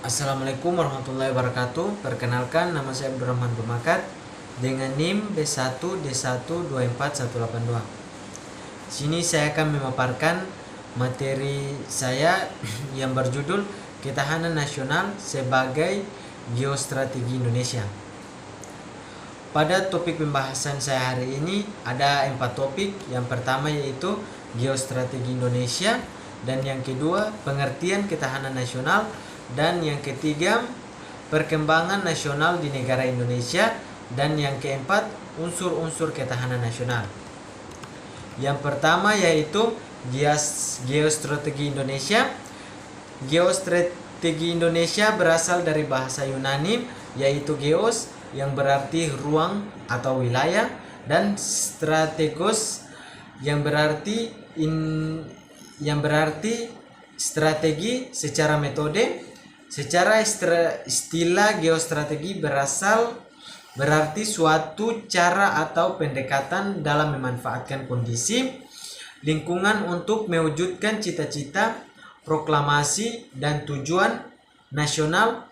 Assalamualaikum warahmatullahi wabarakatuh. Perkenalkan, nama saya Abdurrahman Pemakat dengan NIM B1D1241182. Sini saya akan memaparkan materi saya yang berjudul Ketahanan Nasional sebagai Geostrategi Indonesia. Pada topik pembahasan saya hari ini ada 4 topik. Yang pertama yaitu Geostrategi Indonesia, dan yang kedua pengertian ketahanan nasional, dan yang ketiga perkembangan nasional di negara Indonesia, dan yang keempat unsur-unsur ketahanan nasional. Yang pertama yaitu geostrategi Indonesia. Geostrategi Indonesia berasal dari bahasa Yunani yaitu geos yang berarti ruang atau wilayah, dan strategos yang berarti strategi secara metode. Secara istilah geostrategi berarti suatu cara atau pendekatan dalam memanfaatkan kondisi lingkungan untuk mewujudkan cita-cita, proklamasi, dan tujuan nasional.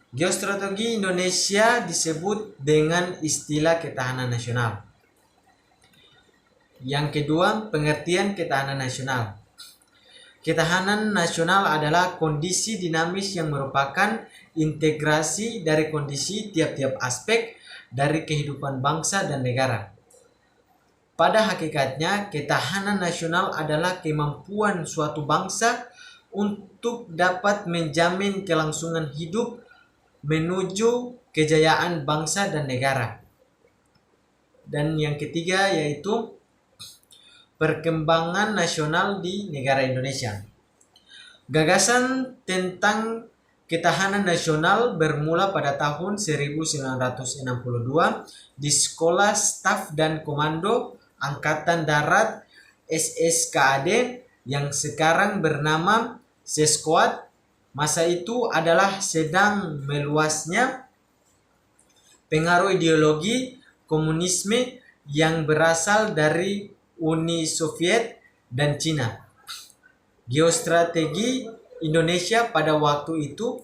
Geostrategi Indonesia disebut dengan istilah ketahanan nasional. Yang kedua, pengertian ketahanan nasional. Ketahanan nasional adalah kondisi dinamis yang merupakan integrasi dari kondisi tiap-tiap aspek dari kehidupan bangsa dan negara. Pada hakikatnya, ketahanan nasional adalah kemampuan suatu bangsa untuk dapat menjamin kelangsungan hidup menuju kejayaan bangsa dan negara. Dan yang ketiga yaitu perkembangan nasional di negara Indonesia. Gagasan tentang ketahanan nasional bermula pada tahun 1962 di Sekolah Staf dan Komando Angkatan Darat SSKAD yang sekarang bernama Sesquad. Masa itu adalah sedang meluasnya pengaruh ideologi komunisme yang berasal dari Uni Soviet dan Cina. Geostrategi Indonesia pada waktu itu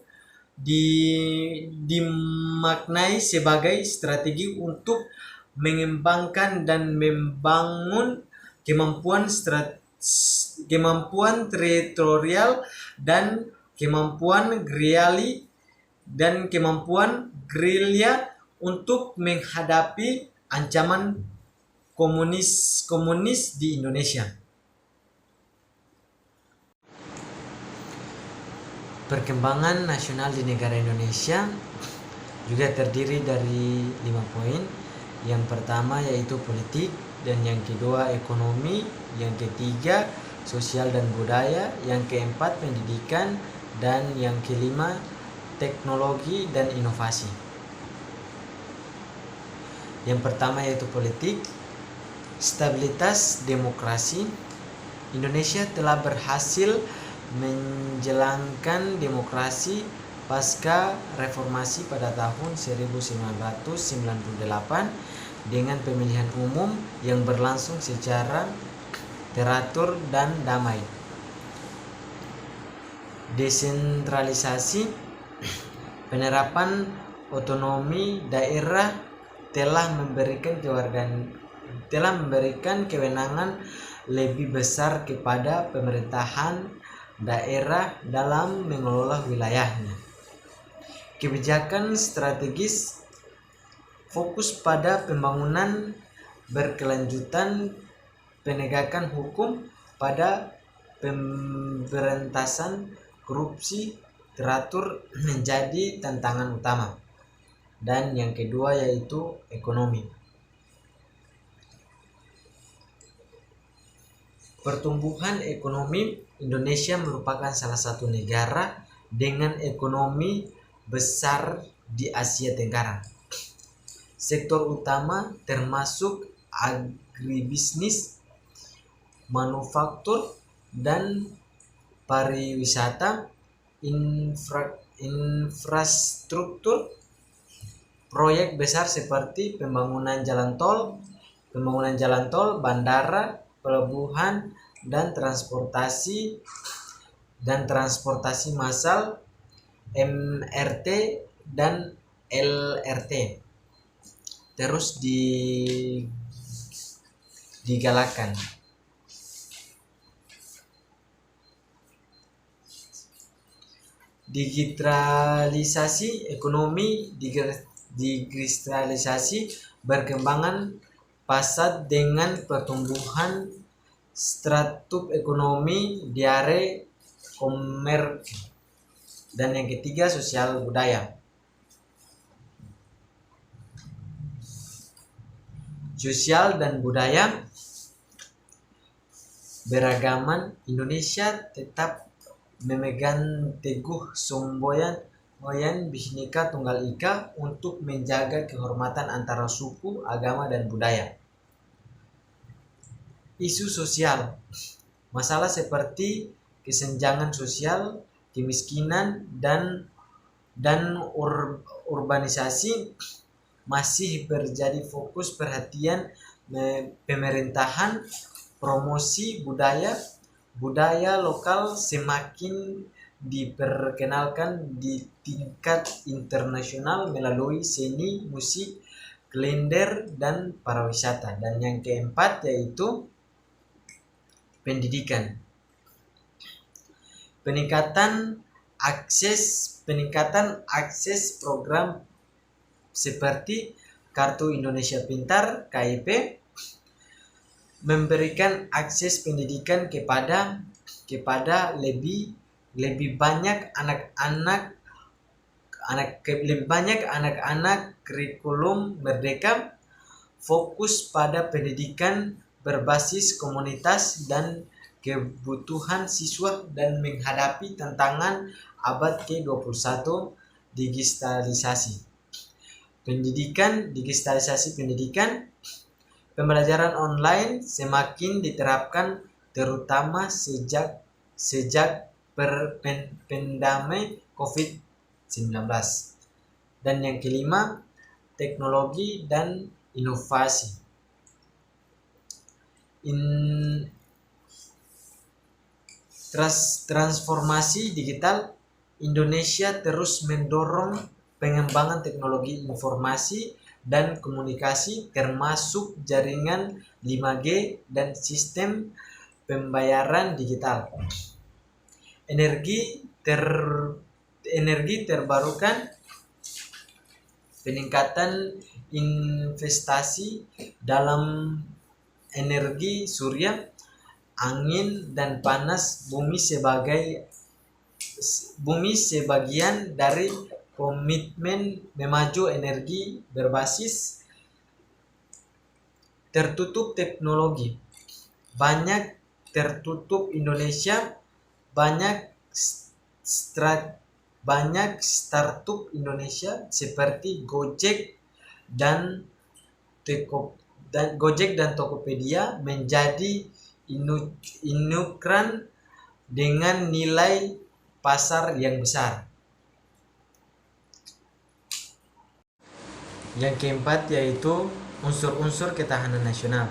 dimaknai sebagai strategi untuk mengembangkan dan membangun kemampuan teritorial dan kemampuan gerilya untuk menghadapi ancaman komunis di Indonesia. Perkembangan nasional di negara Indonesia juga terdiri dari 5 poin. Yang pertama yaitu politik, dan yang kedua ekonomi, yang ketiga sosial dan budaya, yang keempat pendidikan, dan yang kelima teknologi dan inovasi. Yang pertama yaitu politik. Stabilitas demokrasi. Indonesia telah berhasil menjalankan demokrasi pasca reformasi pada tahun 1998 dengan pemilihan umum yang berlangsung secara teratur dan damai. Desentralisasi. Penerapan otonomi daerah telah memberikan kewenangan lebih besar kepada pemerintahan daerah dalam mengelola wilayahnya. Kebijakan strategis fokus pada pembangunan berkelanjutan, penegakan hukum, pada pemberantasan korupsi teratur menjadi tantangan utama. Dan yang kedua yaitu ekonomi. Pertumbuhan ekonomi. Indonesia merupakan salah satu negara dengan ekonomi besar di Asia Tenggara. Sektor utama termasuk agribisnis, manufaktur, dan pariwisata. Infrastruktur. Proyek besar seperti pembangunan jalan tol, bandara, pelabuhan, dan transportasi massal. MRT dan LRT terus digalakkan. Digitalisasi ekonomi, digitalisasi berkembangan pesat dengan pertumbuhan stratum ekonomi, diare, komersi, dan yang ketiga sosial budaya. Sosial dan budaya beragaman Indonesia tetap memegang teguh semboyan Bhinneka Tunggal Ika untuk menjaga kehormatan antara suku, agama, dan budaya. Isu sosial, masalah seperti kesenjangan sosial, kemiskinan, dan urbanisasi masih menjadi fokus perhatian pemerintahan. Promosi budaya lokal semakin diperkenalkan di tingkat internasional melalui seni, musik, kalender, dan pariwisata. Dan yang keempat yaitu pendidikan. Peningkatan akses program seperti Kartu Indonesia Pintar (KIP) memberikan akses pendidikan kepada lebih banyak anak-anak. Kurikulum Merdeka fokus pada pendidikan berbasis komunitas dan kebutuhan siswa dan menghadapi tantangan abad ke-21 digitalisasi pendidikan. Pembelajaran online semakin diterapkan terutama sejak pandemi COVID-19. Dan yang kelima, teknologi dan inovasi. Transformasi digital Indonesia terus mendorong pengembangan teknologi informasi dan komunikasi termasuk jaringan 5G dan sistem pembayaran digital. Energi terbarukan, peningkatan investasi dalam energi surya, angin, dan panas bumi sebagian dari komitmen memaju energi berbasis tertutup teknologi. Banyak startup Indonesia seperti Gojek dan Tokopedia menjadi unicorn dengan nilai pasar yang besar. Yang keempat yaitu unsur-unsur ketahanan nasional.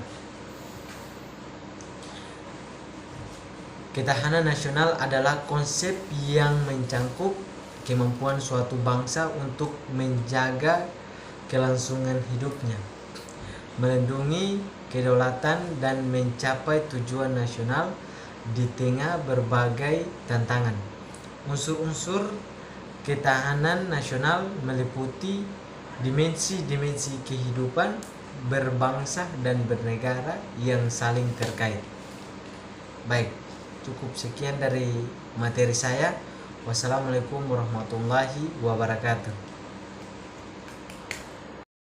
Ketahanan nasional adalah konsep yang mencangkup kemampuan suatu bangsa untuk menjaga kelangsungan hidupnya, melindungi kedaulatan, dan mencapai tujuan nasional di tengah berbagai tantangan. Unsur-unsur ketahanan nasional meliputi dimensi-dimensi kehidupan berbangsa dan bernegara yang saling terkait. Baik, cukup sekian dari materi saya. Wassalamualaikum warahmatullahi wabarakatuh.